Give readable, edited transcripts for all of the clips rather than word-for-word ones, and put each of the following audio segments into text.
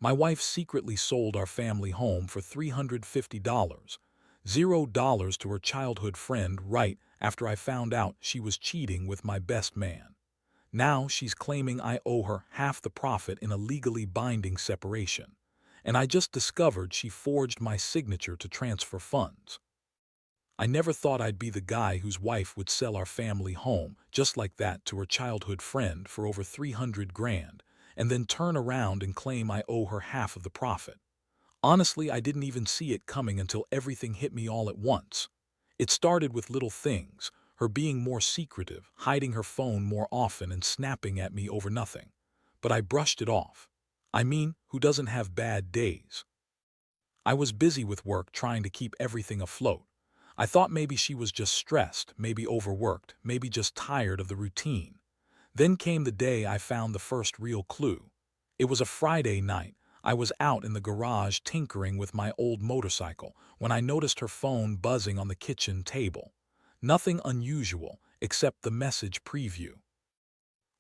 My wife secretly sold our family home for $350, $0 to her childhood friend right after I found out she was cheating with my best man. Now she's claiming I owe her half the profit in a legally binding separation. And I just discovered she forged my signature to transfer funds. I never thought I'd be the guy whose wife would sell our family home just like that to her childhood friend for over 300 grand, and then turn around and claim I owe her half of the profit. Honestly, I didn't even see it coming until everything hit me all at once. It started with little things, her being more secretive, hiding her phone more often and snapping at me over nothing. But I brushed it off. I mean, who doesn't have bad days? I was busy with work trying to keep everything afloat. I thought maybe she was just stressed, maybe overworked, maybe just tired of the routine. Then came the day I found the first real clue. It was a Friday night. I was out in the garage tinkering with my old motorcycle when I noticed her phone buzzing on the kitchen table. Nothing unusual, except the message preview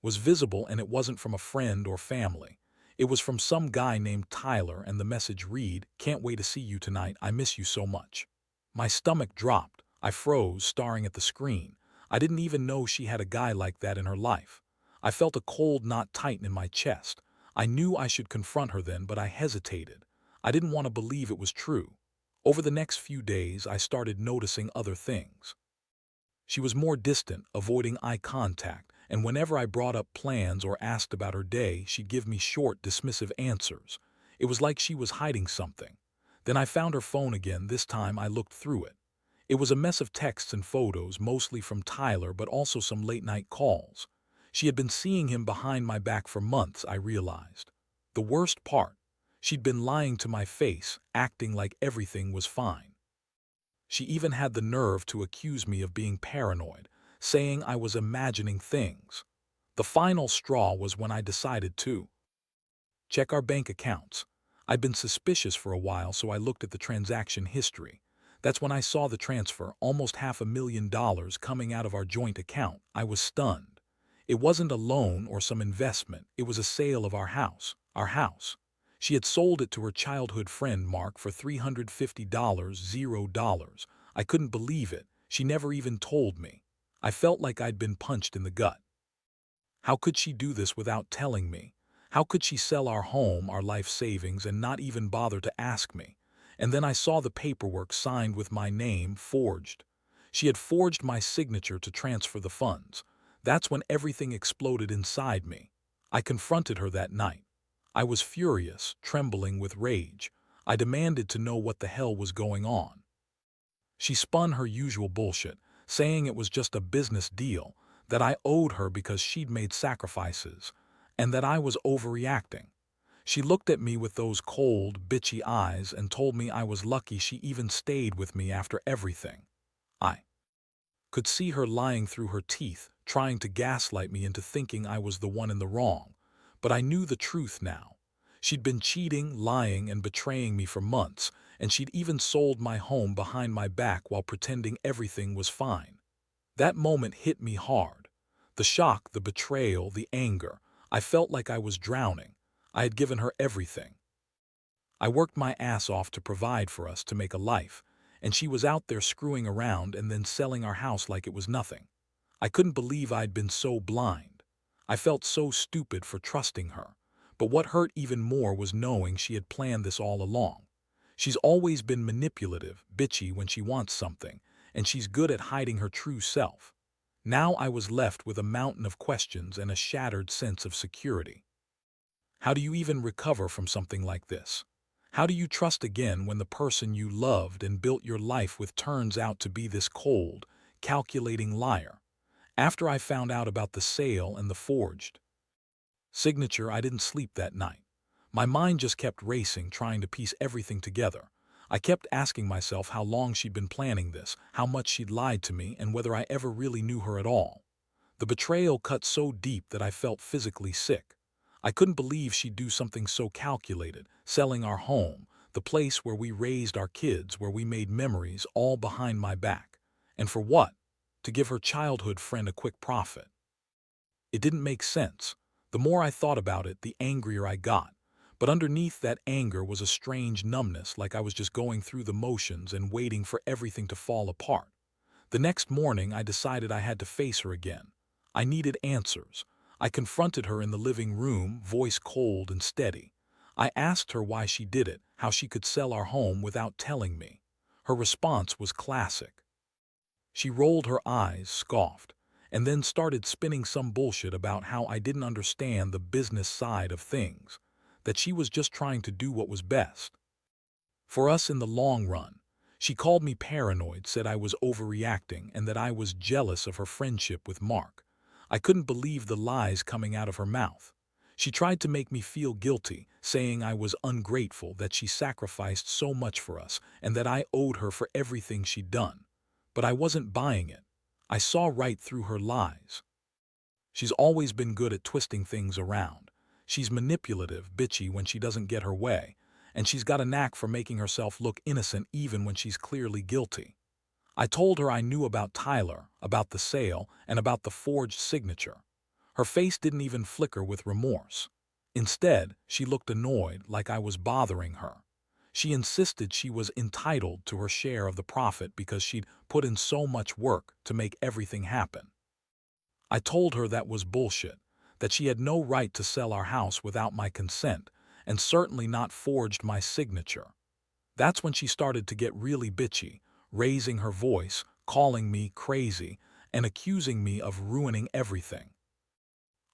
was visible, and it wasn't from a friend or family. It was from some guy named Tyler, and the message read, "Can't wait to see you tonight, I miss you so much." My stomach dropped. I froze, staring at the screen. I didn't even know she had a guy like that in her life. I felt a cold knot tighten in my chest. I knew I should confront her then, but I hesitated. I didn't want to believe it was true. Over the next few days, I started noticing other things. She was more distant, avoiding eye contact, and whenever I brought up plans or asked about her day, she'd give me short, dismissive answers. It was like she was hiding something. Then I found her phone again. This time I looked through it. It was a mess of texts and photos, mostly from Tyler, but also some late-night calls. She had been seeing him behind my back for months, I realized. The worst part, she'd been lying to my face, acting like everything was fine. She even had the nerve to accuse me of being paranoid, saying I was imagining things. The final straw was when I decided to check our bank accounts. I'd been suspicious for a while, so I looked at the transaction history. That's when I saw the transfer, almost $500,000 coming out of our joint account. I was stunned. It wasn't a loan or some investment. It was a sale of our house. Our house. She had sold it to her childhood friend Mark for $350, $0. I couldn't believe it. She never even told me. I felt like I'd been punched in the gut. How could she do this without telling me? How could she sell our home, our life savings, and not even bother to ask me? And then I saw the paperwork signed with my name, forged. She had forged my signature to transfer the funds. That's when everything exploded inside me. I confronted her that night. I was furious, trembling with rage. I demanded to know what the hell was going on. She spun her usual bullshit, saying it was just a business deal, that I owed her because she'd made sacrifices, and that I was overreacting. She looked at me with those cold, bitchy eyes and told me I was lucky she even stayed with me after everything. I could see her lying through her teeth, trying to gaslight me into thinking I was the one in the wrong. But I knew the truth now. She'd been cheating, lying, and betraying me for months, and she'd even sold my home behind my back while pretending everything was fine. That moment hit me hard. The shock, the betrayal, the anger. I felt like I was drowning. I had given her everything. I worked my ass off to provide for us, to make a life, and she was out there screwing around and then selling our house like it was nothing. I couldn't believe I'd been so blind. I felt so stupid for trusting her. But what hurt even more was knowing she had planned this all along. She's always been manipulative, bitchy when she wants something, and she's good at hiding her true self. Now I was left with a mountain of questions and a shattered sense of security. How do you even recover from something like this? How do you trust again when the person you loved and built your life with turns out to be this cold, calculating liar? After I found out about the sale and the forged signature, I didn't sleep that night. My mind just kept racing, trying to piece everything together. I kept asking myself how long she'd been planning this, how much she'd lied to me, and whether I ever really knew her at all. The betrayal cut so deep that I felt physically sick. I couldn't believe she'd do something so calculated, selling our home, the place where we raised our kids, where we made memories, all behind my back. And for what? To give her childhood friend a quick profit. It didn't make sense. The more I thought about it, the angrier I got. But underneath that anger was a strange numbness, like I was just going through the motions and waiting for everything to fall apart. The next morning, I decided I had to face her again. I needed answers. I confronted her in the living room, voice cold and steady. I asked her why she did it, how she could sell our home without telling me. Her response was classic. She rolled her eyes, scoffed, and then started spinning some bullshit about how I didn't understand the business side of things, that she was just trying to do what was best for us in the long run. She called me paranoid, said I was overreacting, and that I was jealous of her friendship with Mark. I couldn't believe the lies coming out of her mouth. She tried to make me feel guilty, saying I was ungrateful, that she sacrificed so much for us, and that I owed her for everything she'd done. But I wasn't buying it. I saw right through her lies. She's always been good at twisting things around. She's manipulative, bitchy when she doesn't get her way, and she's got a knack for making herself look innocent even when she's clearly guilty. I told her I knew about Tyler, about the sale, and about the forged signature. Her face didn't even flicker with remorse. Instead, she looked annoyed, like I was bothering her. She insisted she was entitled to her share of the profit because she'd put in so much work to make everything happen. I told her that was bullshit, that she had no right to sell our house without my consent, and certainly not forged my signature. That's when she started to get really bitchy, raising her voice, calling me crazy, and accusing me of ruining everything.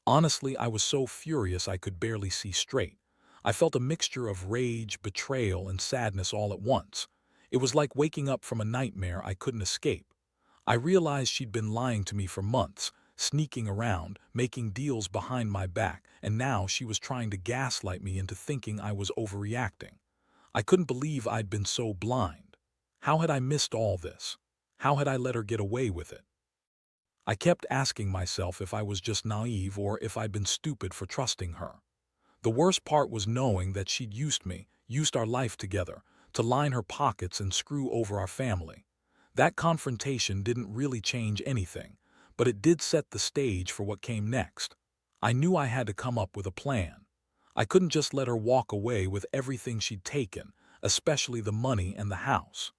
Honestly, I was so furious I could barely see straight. I felt a mixture of rage, betrayal, and sadness all at once. It was like waking up from a nightmare I couldn't escape. I realized she'd been lying to me for months, sneaking around, making deals behind my back, and now she was trying to gaslight me into thinking I was overreacting. I couldn't believe I'd been so blind. How had I missed all this? How had I let her get away with it? I kept asking myself if I was just naive or if I'd been stupid for trusting her. The worst part was knowing that she'd used me, used our life together, to line her pockets and screw over our family. That confrontation didn't really change anything, but it did set the stage for what came next. I knew I had to come up with a plan. I couldn't just let her walk away with everything she'd taken, especially the money and the house.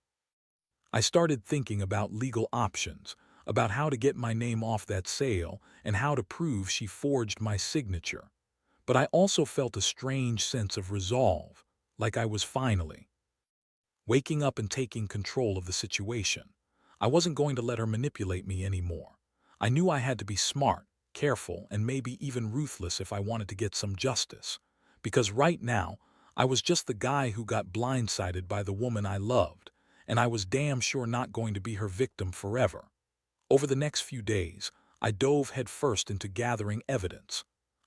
I started thinking about legal options, about how to get my name off that sale and how to prove she forged my signature. But I also felt a strange sense of resolve, like I was finally waking up and taking control of the situation. I wasn't going to let her manipulate me anymore. I knew I had to be smart, careful, and maybe even ruthless if I wanted to get some justice. Because right now, I was just the guy who got blindsided by the woman I loved, and I was damn sure not going to be her victim forever. Over the next few days, I dove headfirst into gathering evidence.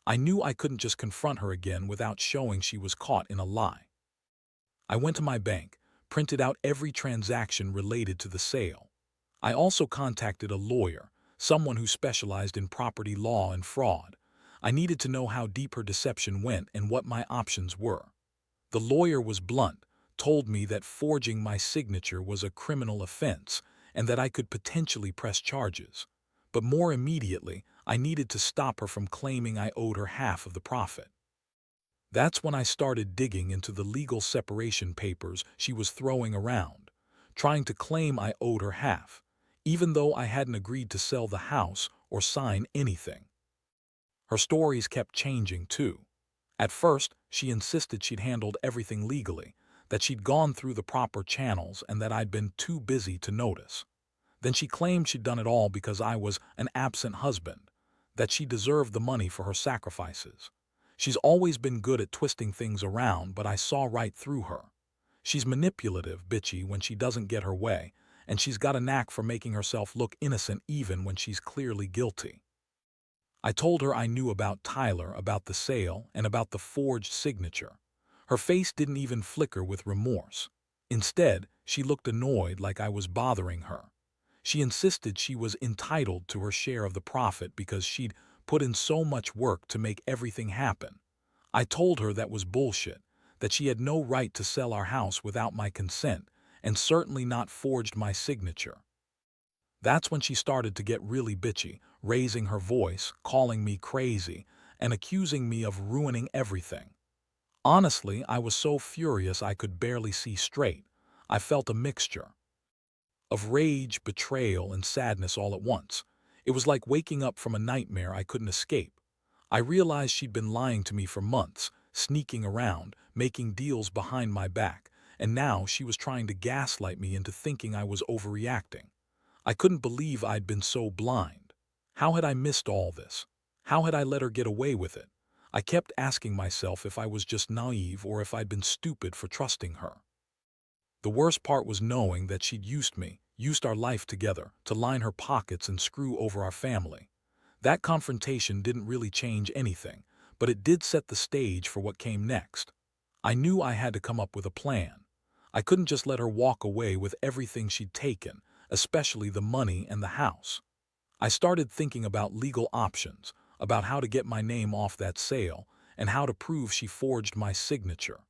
I knew I couldn't just confront her again without showing she was caught in a lie. I went to my bank, printed out every transaction related to the sale. I also contacted a lawyer, someone who specialized in property law and fraud. I needed to know how deep her deception went and what my options were. The lawyer was blunt, told me that forging my signature was a criminal offense and that I could potentially press charges. But more immediately, I needed to stop her from claiming I owed her half of the profit. That's when I started digging into the legal separation papers she was throwing around, trying to claim I owed her half, even though I hadn't agreed to sell the house or sign anything. Her stories kept changing, too. At first, she insisted she'd handled everything legally, that she'd gone through the proper channels and that I'd been too busy to notice. Then she claimed she'd done it all because I was an absent husband, that she deserved the money for her sacrifices. She's always been good at twisting things around, but I saw right through her. She's manipulative, bitchy when she doesn't get her way, and she's got a knack for making herself look innocent even when she's clearly guilty. I told her I knew about Tyler, about the sale, and about the forged signature. Her face didn't even flicker with remorse. Instead, she looked annoyed, like I was bothering her. She insisted she was entitled to her share of the profit because she'd put in so much work to make everything happen. I told her that was bullshit, that she had no right to sell our house without my consent, and certainly not forged my signature. That's when she started to get really bitchy, raising her voice, calling me crazy, and accusing me of ruining everything. Honestly, I was so furious I could barely see straight. I felt a mixture of rage, betrayal, and sadness all at once. It was like waking up from a nightmare I couldn't escape. I realized she'd been lying to me for months, sneaking around, making deals behind my back, and now she was trying to gaslight me into thinking I was overreacting. I couldn't believe I'd been so blind. How had I missed all this? How had I let her get away with it? I kept asking myself if I was just naive or if I'd been stupid for trusting her. The worst part was knowing that she'd used me, used our life together, to line her pockets and screw over our family. That confrontation didn't really change anything, but it did set the stage for what came next. I knew I had to come up with a plan. I couldn't just let her walk away with everything she'd taken, especially the money and the house. I started thinking about legal options, about how to get my name off that sale, and how to prove she forged my signature.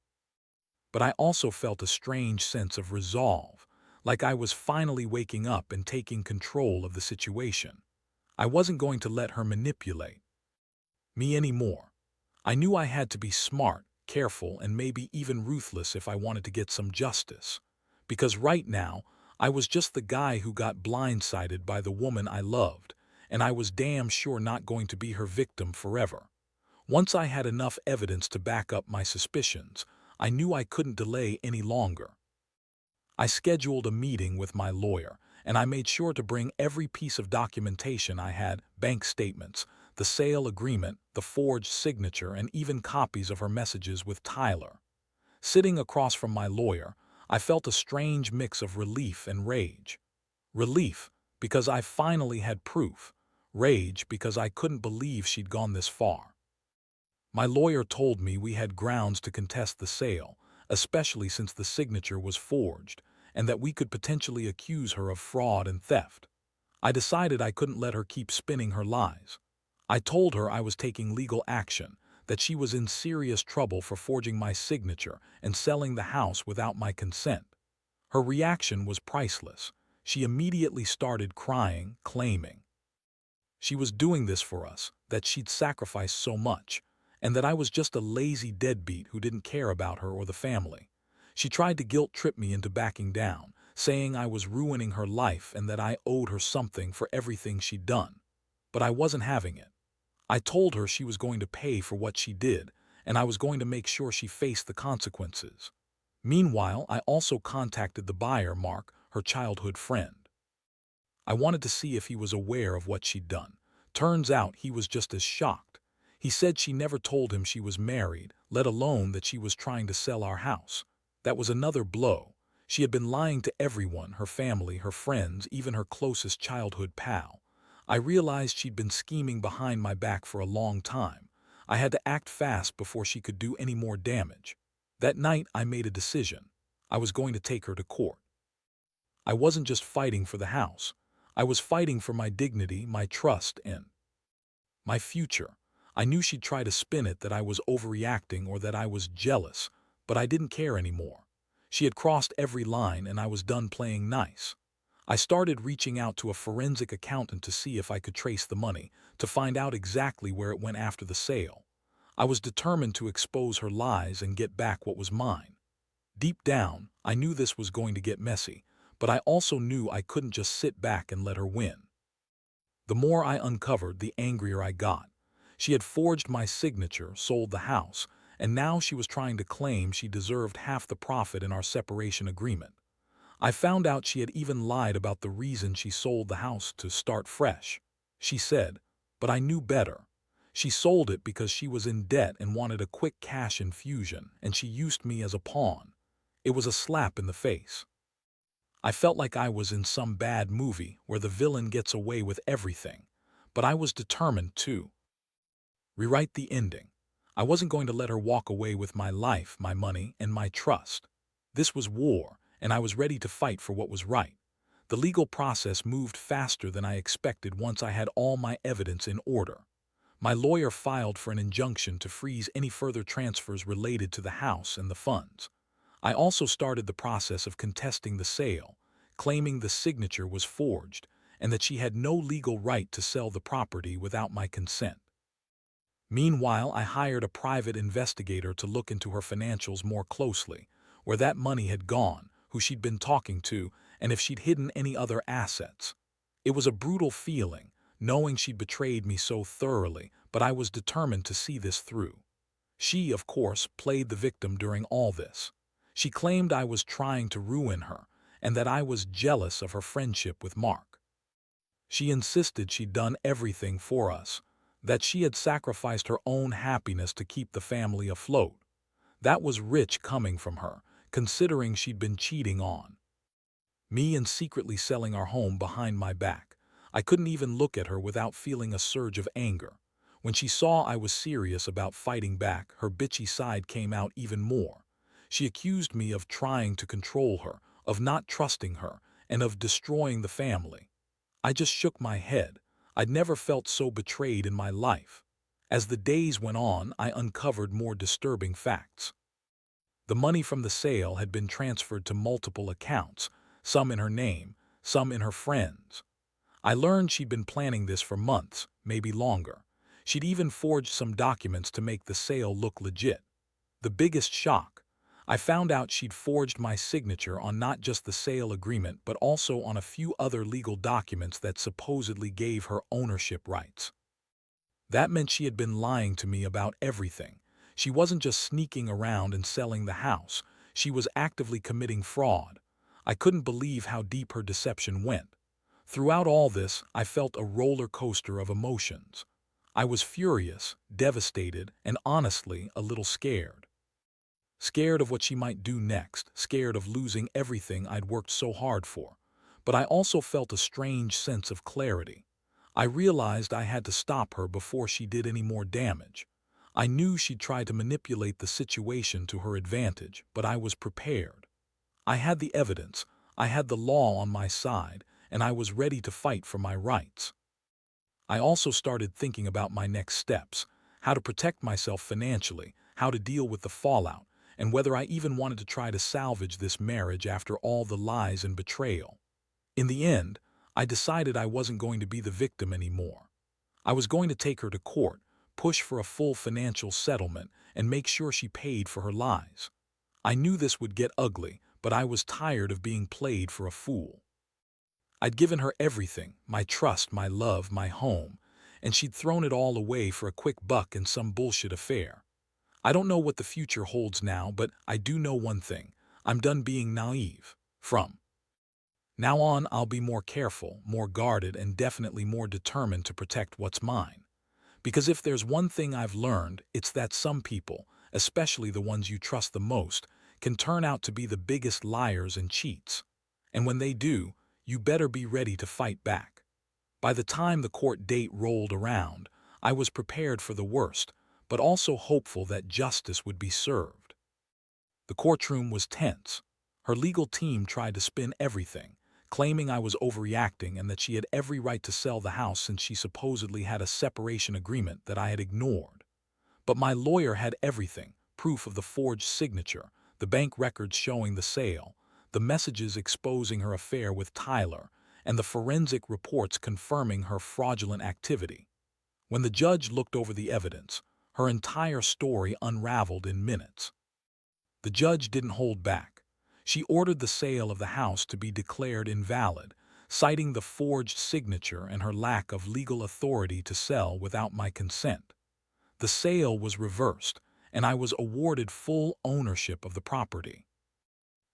But I also felt a strange sense of resolve, like I was finally waking up and taking control of the situation. I wasn't going to let her manipulate me anymore. I knew I had to be smart, careful, and maybe even ruthless if I wanted to get some justice. Because right now, I was just the guy who got blindsided by the woman I loved, and I was damn sure not going to be her victim forever. Once I had enough evidence to back up my suspicions, I knew I couldn't delay any longer. I scheduled a meeting with my lawyer, and I made sure to bring every piece of documentation I had: bank statements, the sale agreement, the forged signature, and even copies of her messages with Tyler. Sitting across from my lawyer, I felt a strange mix of relief and rage. Relief, because I finally had proof. Rage, because I couldn't believe she'd gone this far. My lawyer told me we had grounds to contest the sale, especially since the signature was forged, and that we could potentially accuse her of fraud and theft. I decided I couldn't let her keep spinning her lies. I told her I was taking legal action, that she was in serious trouble for forging my signature and selling the house without my consent. Her reaction was priceless. She immediately started crying, claiming she was doing this for us, that she'd sacrificed so much, and that I was just a lazy deadbeat who didn't care about her or the family. She tried to guilt-trip me into backing down, saying I was ruining her life and that I owed her something for everything she'd done. But I wasn't having it. I told her she was going to pay for what she did, and I was going to make sure she faced the consequences. Meanwhile, I also contacted the buyer, Mark, her childhood friend. I wanted to see if he was aware of what she'd done. Turns out he was just as shocked. He said she never told him she was married, let alone that she was trying to sell our house. That was another blow. She had been lying to everyone, her family, her friends, even her closest childhood pal. I realized she'd been scheming behind my back for a long time. I had to act fast before she could do any more damage. That night, I made a decision. I was going to take her to court. I wasn't just fighting for the house. I was fighting for my dignity, my trust, and my future. I knew she'd try to spin it that I was overreacting or that I was jealous, but I didn't care anymore. She had crossed every line and I was done playing nice. I started reaching out to a forensic accountant to see if I could trace the money, to find out exactly where it went after the sale. I was determined to expose her lies and get back what was mine. Deep down, I knew this was going to get messy, but I also knew I couldn't just sit back and let her win. The more I uncovered, the angrier I got. She had forged my signature, sold the house, and now she was trying to claim she deserved half the profit in our separation agreement. I found out she had even lied about the reason she sold the house: to start fresh. She said, but I knew better. She sold it because she was in debt and wanted a quick cash infusion, and she used me as a pawn. It was a slap in the face. I felt like I was in some bad movie where the villain gets away with everything, but I was determined to rewrite the ending. I wasn't going to let her walk away with my life, my money, and my trust. This was war, and I was ready to fight for what was right. The legal process moved faster than I expected once I had all my evidence in order. My lawyer filed for an injunction to freeze any further transfers related to the house and the funds. I also started the process of contesting the sale, claiming the signature was forged and that she had no legal right to sell the property without my consent. Meanwhile, I hired a private investigator to look into her financials more closely, where that money had gone, who she'd been talking to, and if she'd hidden any other assets. It was a brutal feeling, knowing she'd betrayed me so thoroughly, but I was determined to see this through. She, of course, played the victim during all this. She claimed I was trying to ruin her, and that I was jealous of her friendship with Mark. She insisted she'd done everything for us, that she had sacrificed her own happiness to keep the family afloat. That was rich coming from her, considering she'd been cheating on me and secretly selling our home behind my back. I couldn't even look at her without feeling a surge of anger. When she saw I was serious about fighting back, her bitchy side came out even more. She accused me of trying to control her, of not trusting her, and of destroying the family. I just shook my head. I'd never felt so betrayed in my life. As the days went on, I uncovered more disturbing facts. The money from the sale had been transferred to multiple accounts, some in her name, some in her friend's. I learned she'd been planning this for months, maybe longer. She'd even forged some documents to make the sale look legit. The biggest shock: I found out she'd forged my signature on not just the sale agreement but also on a few other legal documents that supposedly gave her ownership rights. That meant she had been lying to me about everything. She wasn't just sneaking around and selling the house. She was actively committing fraud. I couldn't believe how deep her deception went. Throughout all this, I felt a roller coaster of emotions. I was furious, devastated, and honestly a little scared. Scared of what she might do next, scared of losing everything I'd worked so hard for. But I also felt a strange sense of clarity. I realized I had to stop her before she did any more damage. I knew she'd try to manipulate the situation to her advantage, but I was prepared. I had the evidence, I had the law on my side, and I was ready to fight for my rights. I also started thinking about my next steps, how to protect myself financially, how to deal with the fallout, and whether I even wanted to try to salvage this marriage after all the lies and betrayal. In the end, I decided I wasn't going to be the victim anymore. I was going to take her to court, push for a full financial settlement, and make sure she paid for her lies. I knew this would get ugly, but I was tired of being played for a fool. I'd given her everything, my trust, my love, my home, and she'd thrown it all away for a quick buck in some bullshit affair. I don't know what the future holds now, but I do know one thing: I'm done being naive. From now on, I'll be more careful, more guarded, and definitely more determined to protect what's mine. Because if there's one thing I've learned, it's that some people, especially the ones you trust the most, can turn out to be the biggest liars and cheats. And when they do, you better be ready to fight back. By the time the court date rolled around, I was prepared for the worst, but also hopeful that justice would be served. The courtroom was tense. Her legal team tried to spin everything, claiming I was overreacting and that she had every right to sell the house since she supposedly had a separation agreement that I had ignored. But my lawyer had everything: proof of the forged signature, the bank records showing the sale, the messages exposing her affair with Tyler, and the forensic reports confirming her fraudulent activity. When the judge looked over the evidence, her entire story unraveled in minutes. The judge didn't hold back. She ordered the sale of the house to be declared invalid, citing the forged signature and her lack of legal authority to sell without my consent. The sale was reversed, and I was awarded full ownership of the property.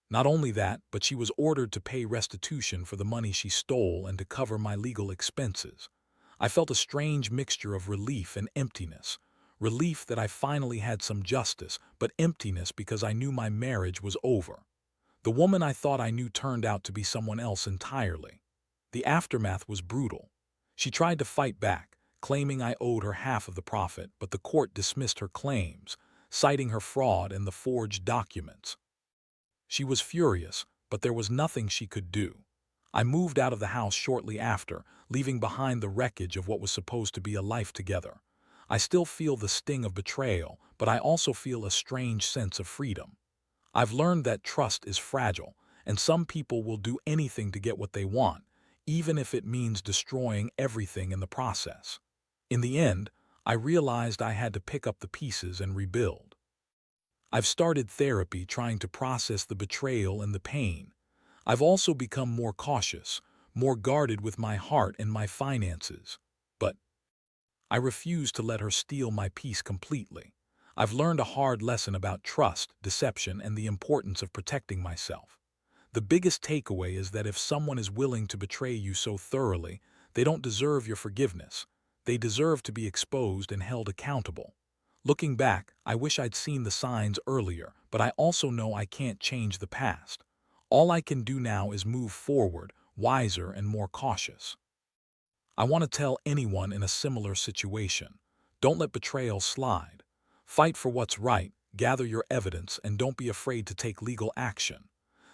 Not only that, but she was ordered to pay restitution for the money she stole and to cover my legal expenses. I felt a strange mixture of relief and emptiness. Relief that I finally had some justice, but emptiness because I knew my marriage was over. The woman I thought I knew turned out to be someone else entirely. The aftermath was brutal. She tried to fight back, claiming I owed her half of the profit, but the court dismissed her claims, citing her fraud and the forged documents. She was furious, but there was nothing she could do. I moved out of the house shortly after, leaving behind the wreckage of what was supposed to be a life together. I still feel the sting of betrayal, but I also feel a strange sense of freedom. I've learned that trust is fragile, and some people will do anything to get what they want, even if it means destroying everything in the process. In the end, I realized I had to pick up the pieces and rebuild. I've started therapy trying to process the betrayal and the pain. I've also become more cautious, more guarded with my heart and my finances. But I refuse to let her steal my peace completely. I've learned a hard lesson about trust, deception, and the importance of protecting myself. The biggest takeaway is that if someone is willing to betray you so thoroughly, they don't deserve your forgiveness. They deserve to be exposed and held accountable. Looking back, I wish I'd seen the signs earlier, but I also know I can't change the past. All I can do now is move forward, wiser and more cautious. I want to tell anyone in a similar situation, don't let betrayal slide. Fight for what's right, gather your evidence, and don't be afraid to take legal action.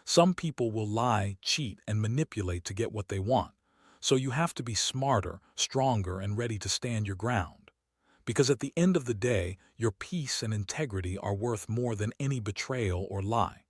Some people will lie, cheat, and manipulate to get what they want, so you have to be smarter, stronger, and ready to stand your ground. Because at the end of the day, your peace and integrity are worth more than any betrayal or lie.